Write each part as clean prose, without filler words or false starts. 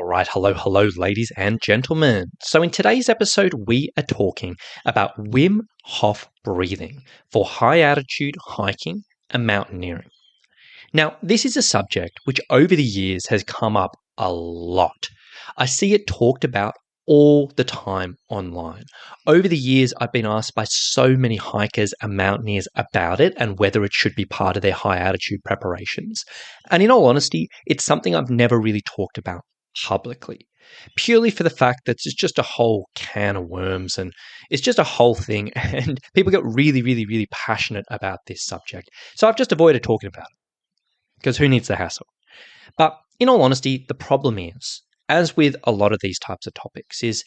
All right, hello, ladies and gentlemen. So, in today's episode, we are talking about Wim Hof breathing for high altitude hiking and mountaineering. Now, this is a subject which over the years has come up a lot. I see it talked about all the time online. Over the years, I've been asked by so many hikers and mountaineers about it and whether it should be part of their high altitude preparations. And in all honesty, it's something I've never really talked about publicly, purely for the fact that it's just a whole can of worms and it's just a whole thing. And people get really passionate about this subject. So I've just avoided talking about it because who needs the hassle? But in all honesty, the problem is, as with a lot of these types of topics, is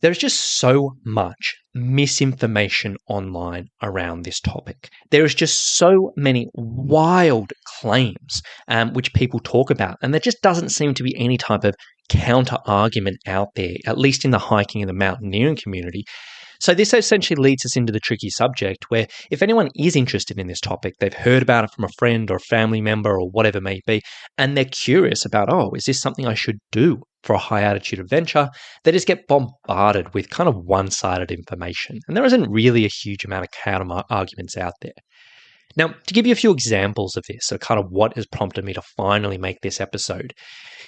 there's just so much misinformation online around this topic. There is just so many wild claims which people talk about, and there just doesn't seem to be any type of counter argument out there, at least in the hiking and the mountaineering community. So this essentially leads us into the tricky subject where if anyone is interested in this topic, they've heard about it from a friend or a family member or whatever it may be, and they're curious about, is this something I should do for a high altitude adventure? They just get bombarded with kind of one-sided information. And there isn't really a huge amount of counter arguments out there. Now, to give you a few examples of this, so kind of what has prompted me to finally make this episode,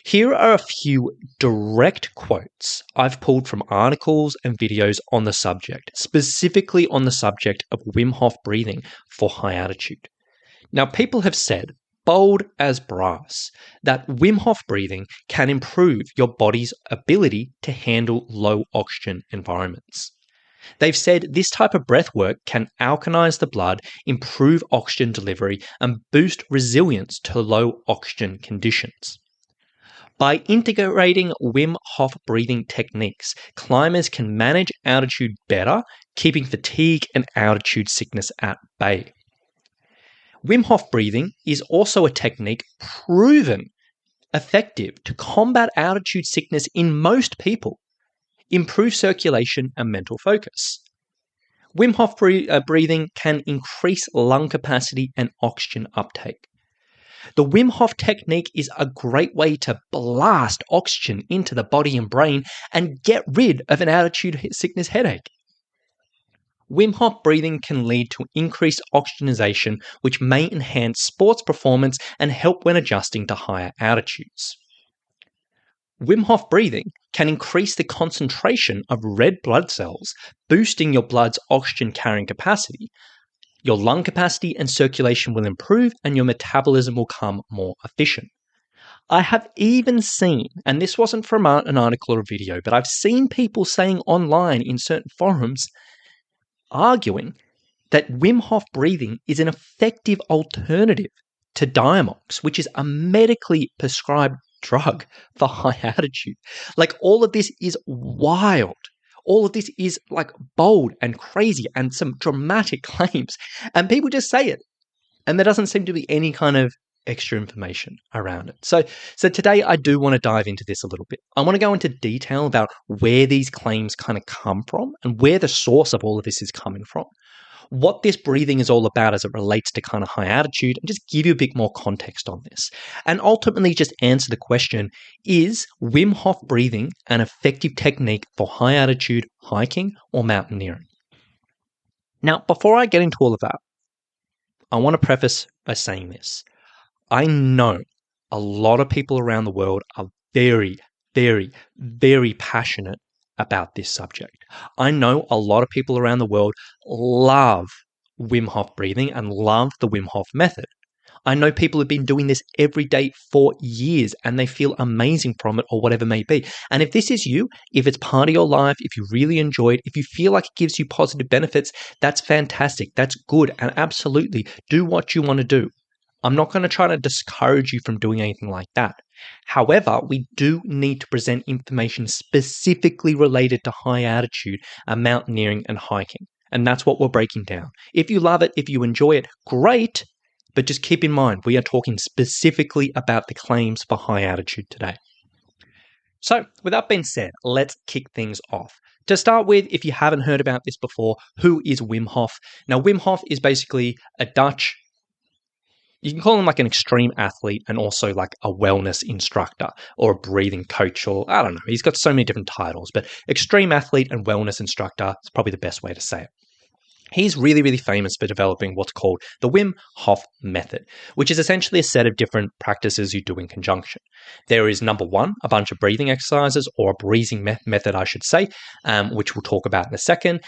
here are a few direct quotes I've pulled from articles and videos on the subject, specifically on the subject of Wim Hof breathing for high altitude. Now, people have said, bold as brass, that Wim Hof breathing can improve your body's ability to handle low oxygen environments. They've said this type of breath work can alkalize the blood, improve oxygen delivery, and boost resilience to low oxygen conditions. By integrating Wim Hof breathing techniques, climbers can manage altitude better, keeping fatigue and altitude sickness at bay. Wim Hof breathing is also a technique proven effective to combat altitude sickness in most people, improve circulation and mental focus. Wim Hof breathing can increase lung capacity and oxygen uptake. The Wim Hof technique is a great way to blast oxygen into the body and brain and get rid of an altitude sickness headache. Wim Hof breathing can lead to increased oxygenation, which may enhance sports performance and help when adjusting to higher altitudes. Wim Hof breathing can increase the concentration of red blood cells, boosting your blood's oxygen carrying capacity. Your lung capacity and circulation will improve and your metabolism will become more efficient. I have even seen, and this wasn't from an article or a video, but I've seen people saying online in certain forums, arguing that Wim Hof breathing is an effective alternative to Diamox, which is a medically prescribed drug for high altitude. Like, all of this is wild. All of this is like bold and crazy and some dramatic claims. And people just say it. And there doesn't seem to be any kind of extra information around it. So today I do want to dive into this a little bit. I want to go into detail about where these claims kind of come from and where the source of all of this is coming from, what this breathing is all about as it relates to kind of high altitude, and just give you a bit more context on this. And ultimately just answer the question, is Wim Hof breathing an effective technique for high altitude hiking or mountaineering? Now, before I get into all of that, I want to preface by saying this. I know a lot of people around the world are very passionate about this subject. I know a lot of people around the world love Wim Hof breathing and love the Wim Hof method. I know people have been doing this every day for years and they feel amazing from it or whatever it may be. And if this is you, if it's part of your life, if you really enjoy it, if you feel like it gives you positive benefits, that's fantastic. That's good. And absolutely do what you want to do. I'm not going to try to discourage you from doing anything like that. However, we do need to present information specifically related to high altitude and mountaineering and hiking. And that's what we're breaking down. If you love it, if you enjoy it, great. But just keep in mind, we are talking specifically about the claims for high altitude today. So with that being said, let's kick things off. To start with, if you haven't heard about this before, who is Wim Hof? Now, Wim Hof is basically a Dutch you can call him like an extreme athlete and also like a wellness instructor or a breathing coach, or I don't know. He's got so many different titles, but extreme athlete and wellness instructor is probably the best way to say it. He's really, really famous for developing what's called the Wim Hof method, which is essentially a set of different practices you do in conjunction. There is number one, a bunch of breathing exercises, or a breathing method, I should say, which we'll talk about in a second.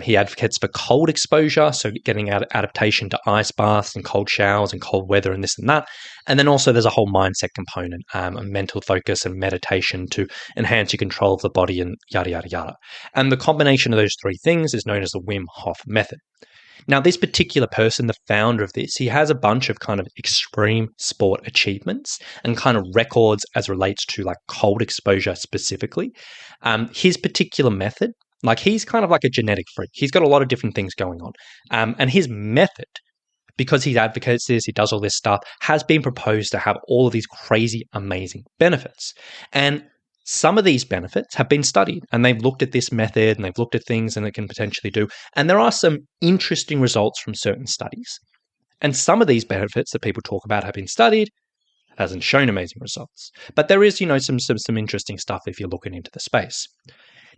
He advocates for cold exposure, so getting adaptation to ice baths and cold showers and cold weather and this and that. And then also there's a whole mindset component, a mental focus and meditation to enhance your control of the body and yada, yada, yada. And the combination of those three things is known as the Wim Hof method. Now, this particular person, the founder of this, he has a bunch of kind of extreme sport achievements and kind of records as relates to like cold exposure specifically. His particular method, like he's kind of like a genetic freak. He's got a lot of different things going on. And his method, because he advocates this, he does all this stuff, has been proposed to have all of these crazy, amazing benefits. And some of these benefits have been studied, and they've looked at this method and they've looked at things and it can potentially do. And there are some interesting results from certain studies. And some of these benefits that people talk about have been studied, hasn't shown amazing results. But there is, some interesting stuff if you're looking into the space.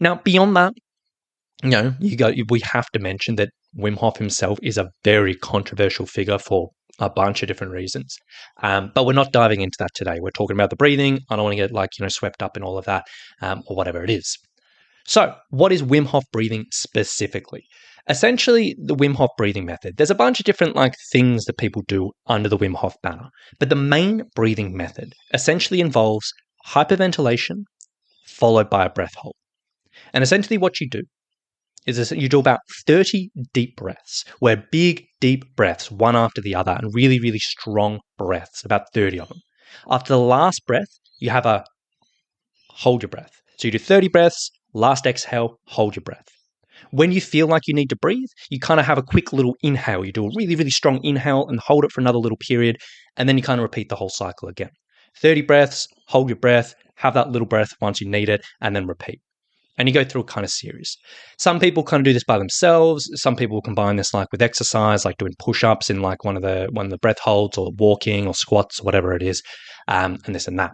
Now, beyond that, we have to mention that Wim Hof himself is a very controversial figure for a bunch of different reasons. But we're not diving into that today. We're talking about the breathing. I don't want to get swept up in all of that or whatever it is. So what is Wim Hof breathing specifically? Essentially, the Wim Hof breathing method, there's a bunch of different things that people do under the Wim Hof banner. But the main breathing method essentially involves hyperventilation followed by a breath hold. And essentially what you do is you do about 30 deep breaths, where big, deep breaths, one after the other, and really, really strong breaths, about 30 of them. After the last breath, you have a hold your breath. So you do 30 breaths, last exhale, hold your breath. When you feel like you need to breathe, you kind of have a quick little inhale. You do a really, really strong inhale and hold it for another little period, and then you kind of repeat the whole cycle again. 30 breaths, hold your breath, have that little breath once you need it, and then repeat. And you go through a kind of series. Some people kind of do this by themselves. Some people combine this with exercise, like doing push-ups in one of the breath holds, or walking or squats, or whatever it is, and this and that.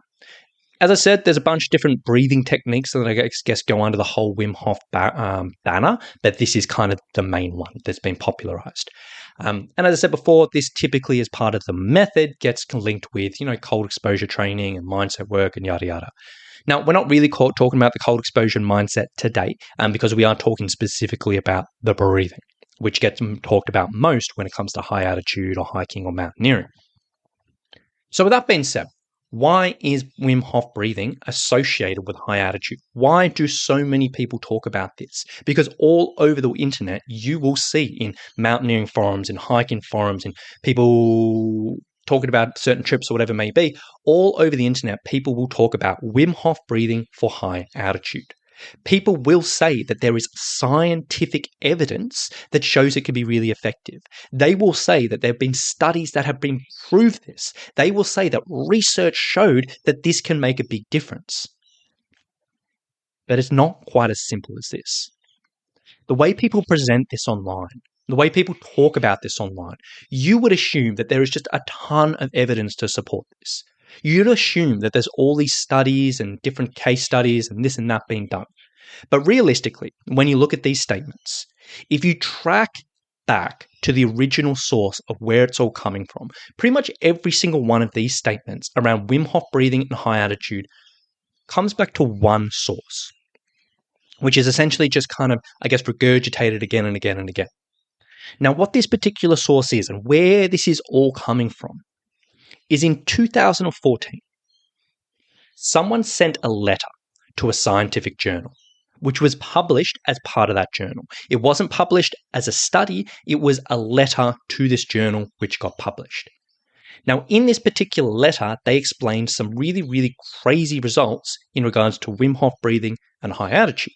As I said, there's a bunch of different breathing techniques that I guess go under the whole Wim Hof banner, but this is kind of the main one that's been popularized. And as I said before, this typically as part of the method gets linked with, cold exposure training and mindset work and yada, yada. Now, we're not really talking about the cold exposure and mindset today, because we are talking specifically about the breathing, which gets talked about most when it comes to high altitude or hiking or mountaineering. So with that being said, why is Wim Hof breathing associated with high altitude? Why do so many people talk about this? Because all over the internet, you will see in mountaineering forums, in hiking forums, in people talking about certain trips or whatever it may be, all over the internet, people will talk about Wim Hof breathing for high altitude. People will say that there is scientific evidence that shows it can be really effective. They will say that there have been studies that have been proved this. They will say that research showed that this can make a big difference. But it's not quite as simple as this. The way people present this online, the way people talk about this online, you would assume that there is just a ton of evidence to support this. You'd assume that there's all these studies and different case studies and this and that being done. But realistically, when you look at these statements, if you track back to the original source of where it's all coming from, pretty much every single one of these statements around Wim Hof breathing and high altitude comes back to one source, which is essentially just kind of, regurgitated again and again and again. Now, what this particular source is and where this is all coming from is in 2014, someone sent a letter to a scientific journal, which was published as part of that journal. It wasn't published as a study, it was a letter to this journal which got published. Now, in this particular letter, they explained some really, really crazy results in regards to Wim Hof breathing and high altitude.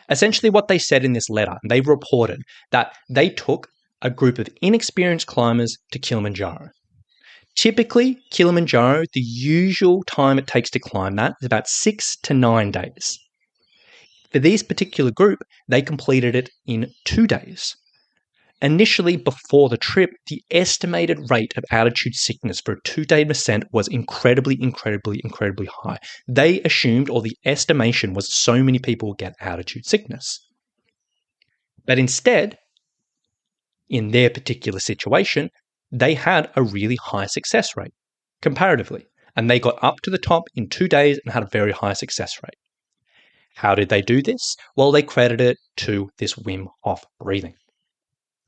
Essentially, what they said in this letter, they reported that they took a group of inexperienced climbers to Kilimanjaro. Typically, Kilimanjaro, the usual time it takes to climb that is about 6 to 9 days. For this particular group, they completed it in 2 days. Initially, before the trip, the estimated rate of altitude sickness for a 2-day descent was incredibly high. They assumed, or the estimation was, so many people would get altitude sickness. But instead, in their particular situation, they had a really high success rate, comparatively. And they got up to the top in 2 days and had a very high success rate. How did they do this? Well, they credited it to this Wim Hof breathing.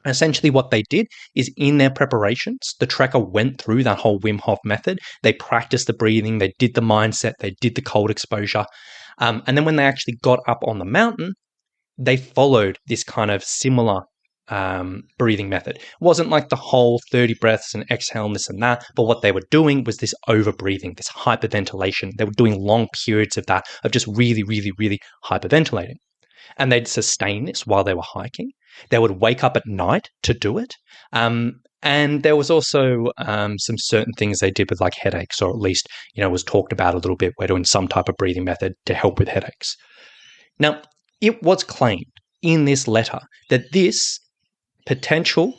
Essentially, what they did is in their preparations, the trekker went through that whole Wim Hof method. They practiced the breathing, they did the mindset, they did the cold exposure. And then when they actually got up on the mountain, they followed this kind of similar breathing method. It wasn't like the whole 30 breaths and exhale and this and that, but what they were doing was this over breathing, this hyperventilation. They were doing long periods of that, of just really hyperventilating. And they'd sustain this while they were hiking. They would wake up at night to do it. And there was also some certain things they did with like headaches, or at least, was talked about a little bit. We're doing some type of breathing method to help with headaches. Now, it was claimed in this letter that this potential,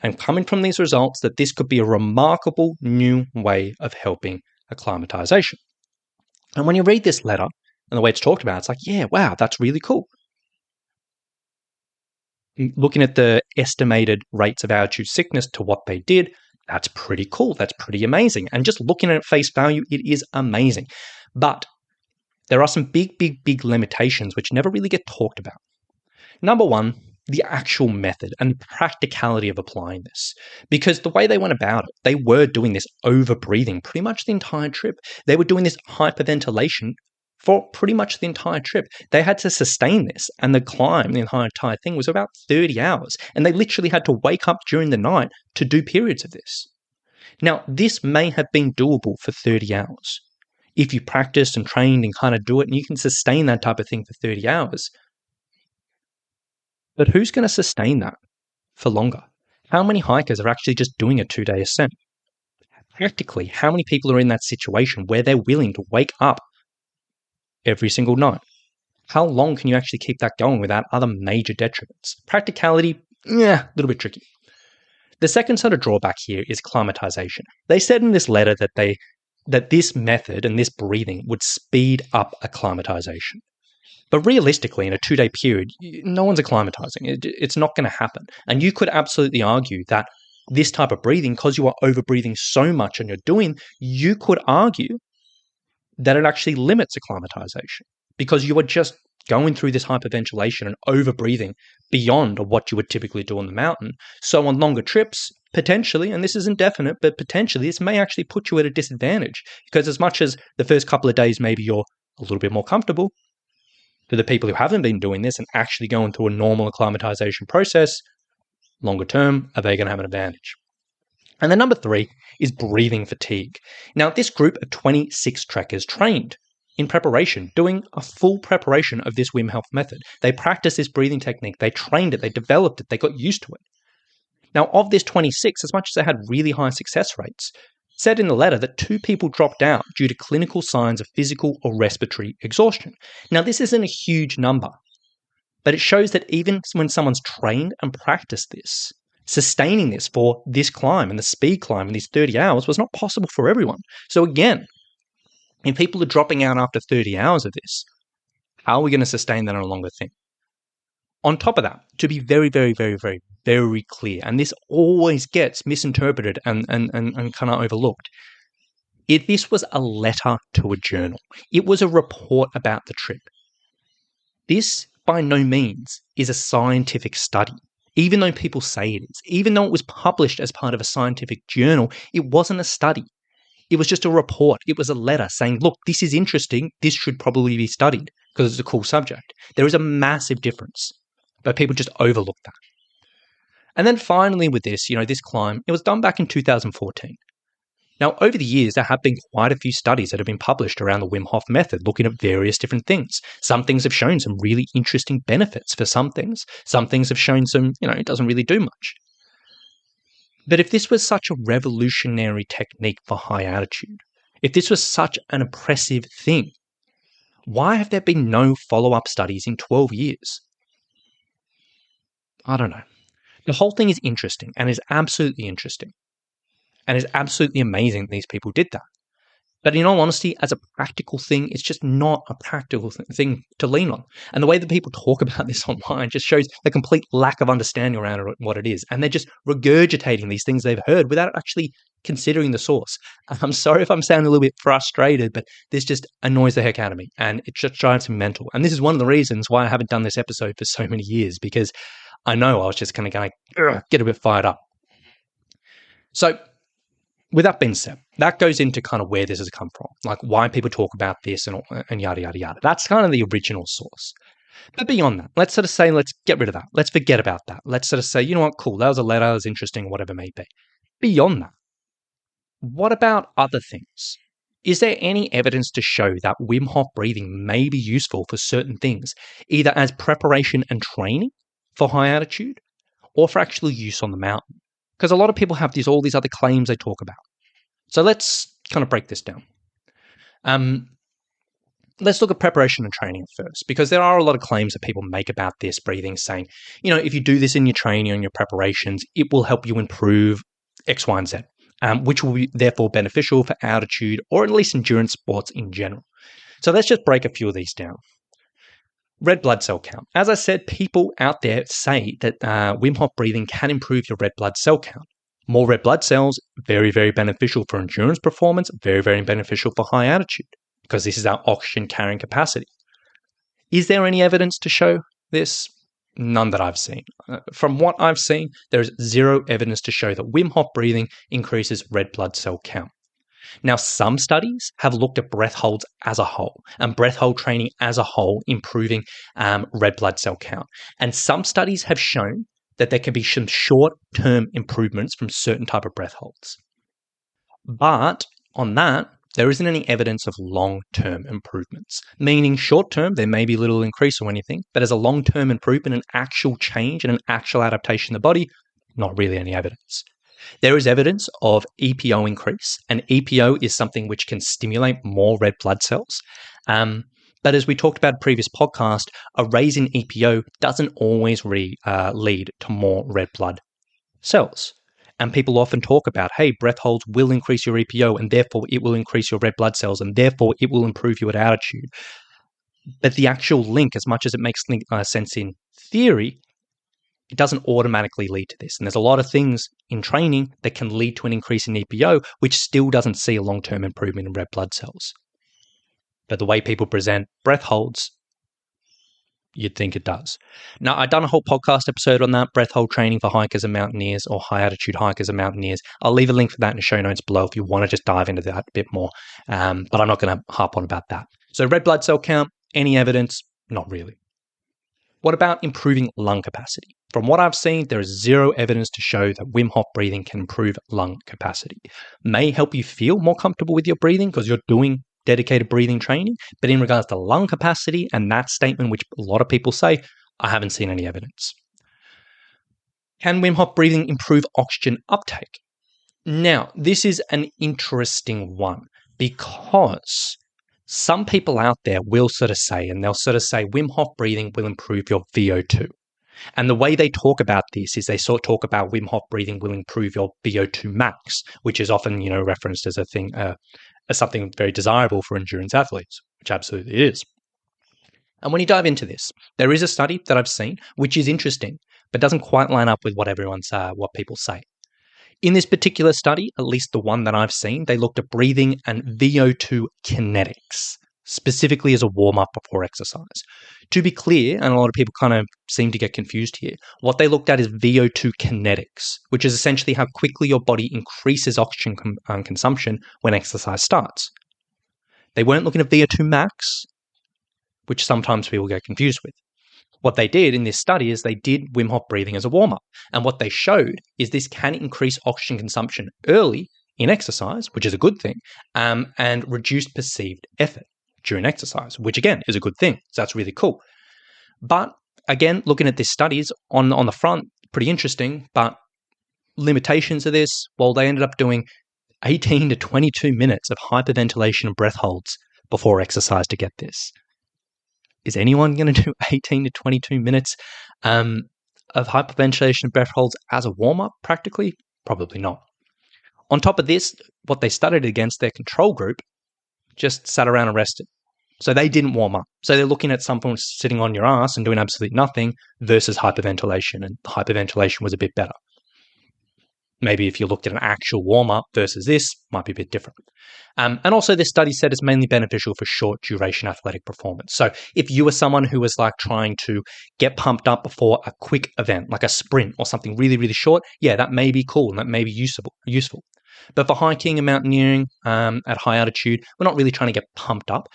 and coming from these results, that this could be a remarkable new way of helping acclimatization. And when you read this letter and the way it's talked about, it's like, yeah, wow, that's really cool. Looking at the estimated rates of altitude sickness to what they did, that's pretty cool. That's pretty amazing. And just looking at it face value, it is amazing. But there are some big limitations which never really get talked about. Number one, the actual method and practicality of applying this. Because the way they went about it, they were doing this over breathing pretty much the entire trip. They were doing this hyperventilation for pretty much the entire trip. They had to sustain this, and the climb, the entire thing, was about 30 hours. And they literally had to wake up during the night to do periods of this. Now, this may have been doable for 30 hours. If you practiced and trained and kind of do it, and you can sustain that type of thing for 30 hours. But who's going to sustain that for longer? How many hikers are actually just doing a 2-day ascent? Practically, how many people are in that situation where they're willing to wake up every single night? How long can you actually keep that going without other major detriments? Practicality, a little bit tricky. The second sort of drawback here is acclimatization. They said in this letter that this method and this breathing would speed up acclimatization. But realistically, in a 2-day period, no one's acclimatizing. It's not going to happen. And you could absolutely argue that this type of breathing, because you are over-breathing so much and you're doing, you could argue that it actually limits acclimatization because you are just going through this hyperventilation and over-breathing beyond what you would typically do on the mountain. So on longer trips, potentially, and this isn't definite, but potentially this may actually put you at a disadvantage because as much as the first couple of days maybe you're a little bit more comfortable, for the people who haven't been doing this and actually going through a normal acclimatization process, longer term, are they going to have an advantage? And then number 3 is breathing fatigue. Now, this group of 26 trekkers trained in preparation, doing a full preparation of this Wim Hof method. They practiced this breathing technique, they trained it, they developed it, they got used to it. Now, of this 26, as much as they had really high success rates, said in the letter that 2 people dropped out due to clinical signs of physical or respiratory exhaustion. Now, this isn't a huge number, but it shows that even when someone's trained and practiced this, sustaining this for this climb and the speed climb in these 30 hours was not possible for everyone. So again, if people are dropping out after 30 hours of this, how are we going to sustain that on a longer thing? On top of that, to be very clear, and this always gets misinterpreted and kind of overlooked, this was a letter to a journal. It was a report about the trip. This, by no means, is a scientific study. Even though people say it is, even though it was published as part of a scientific journal, it wasn't a study. It was just a report. It was a letter saying, look, this is interesting. This should probably be studied because it's a cool subject. There is a massive difference, but people just overlook that. And then finally with this, this climb, it was done back in 2014. Now, over the years, there have been quite a few studies that have been published around the Wim Hof method, looking at various different things. Some things have shown some really interesting benefits for some things. Some things have shown some, it doesn't really do much. But if this was such a revolutionary technique for high altitude, if this was such an impressive thing, why have there been no follow-up studies in 12 years? I don't know. The whole thing is interesting and is absolutely interesting and is absolutely amazing that these people did that. But in all honesty, as a practical thing, it's just not a practical thing to lean on. And the way that people talk about this online just shows a complete lack of understanding around what it is. And they're just regurgitating these things they've heard without actually considering the source. I'm sorry if I'm sounding a little bit frustrated, but this just annoys the heck out of me. And it just drives me mental. And this is one of the reasons why I haven't done this episode for so many years, because I know I was just kind of going to get a bit fired up. So with that being said, that goes into kind of where this has come from, like why people talk about this and yada, yada, yada. That's kind of the original source. But beyond that, let's sort of say, let's get rid of that. Let's forget about that. Let's sort of say, you know what, cool, that was a letter, that was interesting, whatever it may be. Beyond that, what about other things? Is there any evidence to show that Wim Hof breathing may be useful for certain things, either as preparation and training for high altitude or for actual use on the mountain? Because a lot of people have all these other claims they talk about. So let's kind of break this down. Let's look at preparation and training first, because there are a lot of claims that people make about this breathing, saying, you know, if you do this in your training and your preparations, it will help you improve X, Y, and Z, which will be therefore beneficial for altitude or at least endurance sports in general. So let's just break a few of these down. Red blood cell count. As I said, people out there say that Wim Hof breathing can improve your red blood cell count. More red blood cells, very, very beneficial for endurance performance, very, very beneficial for high altitude, because this is our oxygen carrying capacity. Is there any evidence to show this? None that I've seen. From what I've seen, there is zero evidence to show that Wim Hof breathing increases red blood cell count. Now, some studies have looked at breath holds as a whole and breath hold training as a whole, improving red blood cell count. And some studies have shown that there can be some short-term improvements from certain type of breath holds. But on that, there isn't any evidence of long-term improvements, meaning short-term, there may be little increase or anything, but as a long-term improvement, an actual change and an actual adaptation of the body, not really any evidence. There is evidence of EPO increase, and EPO is something which can stimulate more red blood cells. But as we talked about in previous podcast, a raise in EPO doesn't always lead to more red blood cells. And people often talk about, hey, breath holds will increase your EPO, and therefore it will increase your red blood cells, and therefore it will improve you at altitude. But the actual link, as much as it makes sense in theory, it doesn't automatically lead to this. And there's a lot of things in training that can lead to an increase in EPO, which still doesn't see a long-term improvement in red blood cells. But the way people present breath holds, you'd think it does. Now, I've done a whole podcast episode on that, breath hold training for hikers and mountaineers, or high-altitude hikers and mountaineers. I'll leave a link for that in the show notes below if you want to just dive into that a bit more. But I'm not going to harp on about that. So red blood cell count, any evidence? Not really. What about improving lung capacity? From what I've seen, there is zero evidence to show that Wim Hof breathing can improve lung capacity. May help you feel more comfortable with your breathing because you're doing dedicated breathing training, but in regards to lung capacity and that statement, which a lot of people say, I haven't seen any evidence. Can Wim Hof breathing improve oxygen uptake? Now, this is an interesting one because some people out there will sort of say, Wim Hof breathing will improve your VO2. And the way they talk about this is they sort of talk about Wim Hof breathing will improve your VO2 max, which is often, referenced as a thing, as something very desirable for endurance athletes, which absolutely is. And when you dive into this, there is a study that I've seen, which is interesting, but doesn't quite line up with what people say. In this particular study, at least the one that I've seen, they looked at breathing and VO2 kinetics, specifically as a warm-up before exercise. To be clear, and a lot of people kind of seem to get confused here, what they looked at is VO2 kinetics, which is essentially how quickly your body increases oxygen consumption when exercise starts. They weren't looking at VO2 max, which sometimes people get confused with. What they did in this study is they did Wim Hof breathing as a warm-up. And what they showed is this can increase oxygen consumption early in exercise, which is a good thing, and reduce perceived effort during exercise, which again is a good thing. So that's really cool. But again, looking at these studies on the front, pretty interesting, but limitations of this, well, they ended up doing 18 to 22 minutes of hyperventilation and breath holds before exercise to get this. Is anyone going to do 18 to 22 minutes? of hyperventilation breath holds as a warm-up practically? Probably not. On top of this, what they studied against their control group just sat around and rested. So they didn't warm up. So they're looking at someone sitting on your ass and doing absolutely nothing versus hyperventilation, and hyperventilation was a bit better. Maybe if you looked at an actual warm-up versus this, might be a bit different. And also this study said it's mainly beneficial for short duration athletic performance. So if you were someone who was like trying to get pumped up before a quick event, like a sprint or something really, really short, yeah, that may be cool and that may be useful. But for hiking and mountaineering at high altitude, we're not really trying to get pumped up.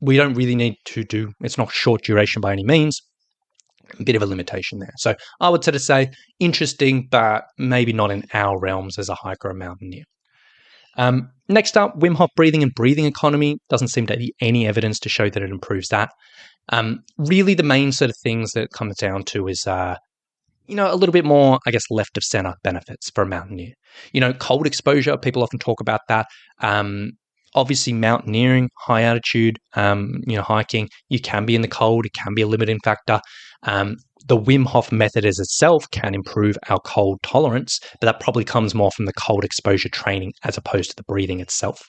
We don't really need to do, it's not short duration by any means. A bit of a limitation there. So I would sort of say interesting, but maybe not in our realms as a hiker or mountaineer. Next up, Wim Hof breathing and breathing economy. Doesn't seem to be any evidence to show that it improves that. Really, the main sort of things that it comes down to is, a little bit more, I guess, left of center benefits for a mountaineer. Cold exposure, people often talk about that. Obviously, mountaineering, high altitude, hiking, you can be in the cold. It can be a limiting factor. The Wim Hof method as itself can improve our cold tolerance, but that probably comes more from the cold exposure training as opposed to the breathing itself.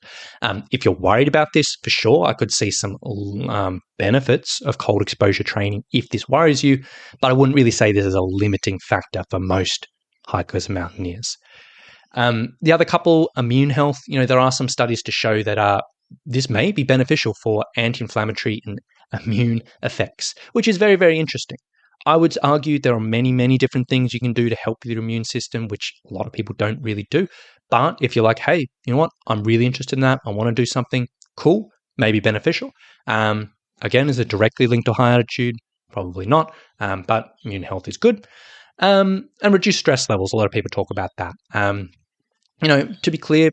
If you're worried about this, for sure, I could see some benefits of cold exposure training if this worries you, but I wouldn't really say this is a limiting factor for most hikers and mountaineers. The other couple, immune health, there are some studies to show that this may be beneficial for anti-inflammatory and immune effects, which is very, very interesting. I would argue there are many, many different things you can do to help with your immune system, which a lot of people don't really do. But if you're like, hey, you know what, I'm really interested in that, I want to do something cool, maybe beneficial. Again, is it directly linked to high altitude? Probably not, but immune health is good. And reduce stress levels, a lot of people talk about that. To be clear,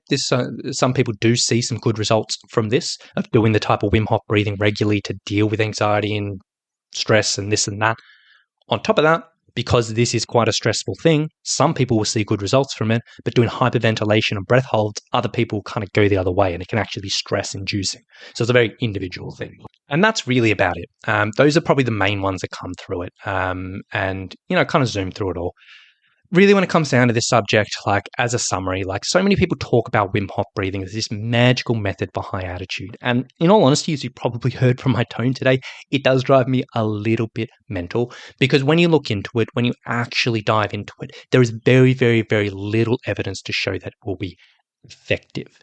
some people do see some good results from this, of doing the type of Wim Hof breathing regularly to deal with anxiety and stress and this and that. On top of that, because this is quite a stressful thing, some people will see good results from it, but doing hyperventilation and breath holds, other people kind of go the other way, and it can actually be stress-inducing. So it's a very individual thing. And that's really about it. Those are probably the main ones that come through it, and kind of zoom through it all. Really, when it comes down to this subject, like as a summary, like so many people talk about Wim Hof breathing as this magical method for high altitude. And in all honesty, as you probably heard from my tone today, it does drive me a little bit mental, because when you look into it, when you actually dive into it, there is very, very, very little evidence to show that it will be effective.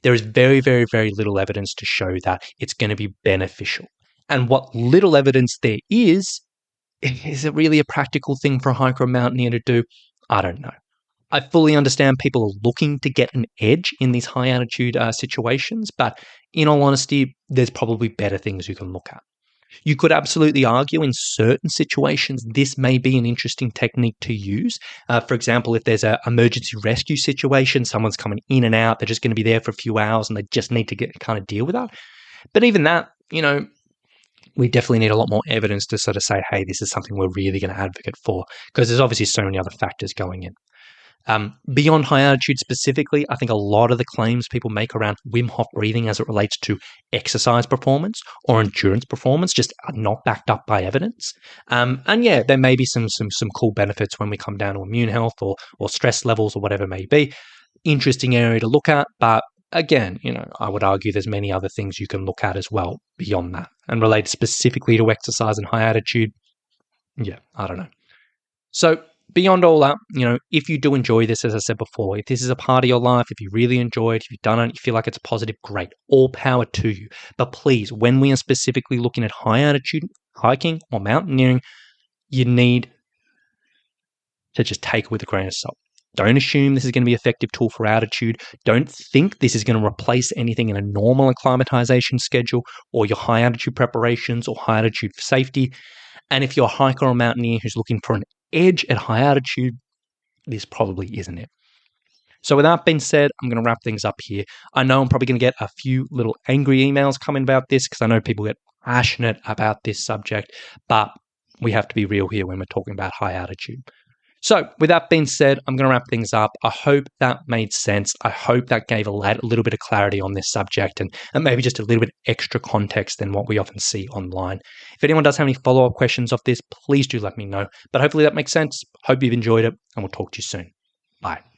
There is very, very, very little evidence to show that it's going to be beneficial. And what little evidence there is it really a practical thing for a hiker or mountaineer to do? I don't know. I fully understand people are looking to get an edge in these high altitude situations, but in all honesty, there's probably better things you can look at. You could absolutely argue in certain situations this may be an interesting technique to use. For example, if there's an emergency rescue situation, someone's coming in and out, they're just going to be there for a few hours and they just need to kind of deal with that. But even that, we definitely need a lot more evidence to sort of say, hey, this is something we're really going to advocate for, because there's obviously so many other factors going in. Beyond high altitude specifically, I think a lot of the claims people make around Wim Hof breathing as it relates to exercise performance or endurance performance just are not backed up by evidence. And yeah, there may be some cool benefits when we come down to immune health or stress levels or whatever it may be. Interesting area to look at, but again, I would argue there's many other things you can look at as well beyond that and related specifically to exercise and high altitude. Yeah, I don't know. So beyond all that, if you do enjoy this, as I said before, if this is a part of your life, if you really enjoy it, if you've done it, you feel like it's a positive, great, all power to you. But please, when we are specifically looking at high altitude hiking or mountaineering, you need to just take it with a grain of salt. Don't assume this is going to be an effective tool for altitude. Don't think this is going to replace anything in a normal acclimatization schedule or your high altitude preparations or high altitude safety. And if you're a hiker or mountaineer who's looking for an edge at high altitude, this probably isn't it. So with that being said, I'm going to wrap things up here. I know I'm probably going to get a few little angry emails coming about this because I know people get passionate about this subject, but we have to be real here when we're talking about high altitude. So, with that being said, I'm going to wrap things up. I hope that made sense. I hope that gave a little bit of clarity on this subject and maybe just a little bit extra context than what we often see online. If anyone does have any follow-up questions of this, please do let me know. But hopefully that makes sense. Hope you've enjoyed it, and we'll talk to you soon. Bye.